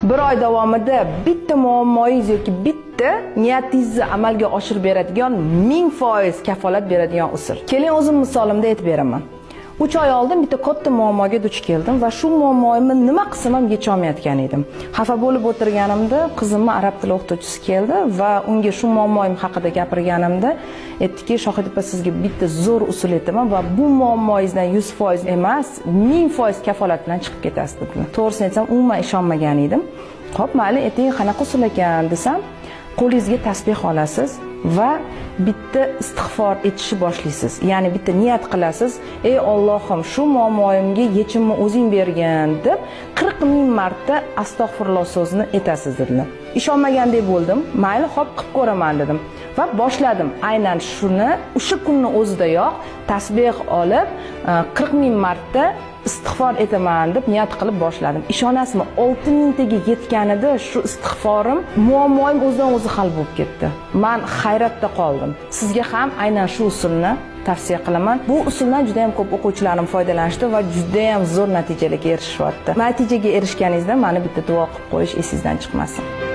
Bir oy davomida bitta muammoyingiz yoki bitta niyatingizni amalga oshirib beradigan 1000% kafolat beradigan usul. Keling o'zim misolimda aytib beraman. 3 oy oldin bitta katta muammoga duch keldim va shu muammomni nima qilsam ham yecha olmayotgan edim. Xafa bo'lib o'tirganimda qizimni arab tili o'qituvchisi keldi va unga shu muammoim haqida gapirganimda aytdiki, Shohid opa, sizga bitta zo'r usul aytaman va bu muammongizdan 100% emas, 1000% kafolat bilan chiqib ketasiz dedi. To'g'risini aytsam, umuman ishonmagan edim. Xo'p, mayli, ayting, qanaqa usul ekan desam, qo'lingizga tasbih olasiz va bitta istig'for etishni boshlaysiz. Ya'ni bitta niyat qilasiz. Ey Allohim, shu muammoimga yechimni o'zing bergin deb 40 000 marta astag'firulloh so'zini aytasiz dedilar. Ishonmagandek bo'ldim. Mayli, xo'p, qilib ko'raman dedim. Va boshladim. Aynan shuni o'sha kunning o'zidayoq tasbih olib 40 000 marta istig'for etaman deb niyat qilib boshladim. Ishonasizmi, 6000 taga yetganida shu istig'forim muammoim o'zidan o'zi hal bo'lib ketdi. Men hayratda qoldim. Sizga ham aynan shu usulni tavsiya qilaman. Bu usuldan juda ham ko'p o'quvchilarim foydalanishdi va juda ham zo'r natijalarga erishyapti. Natijaga erishganingizda meni bitta duo qilib qo'yish esingizdan chiqmasin.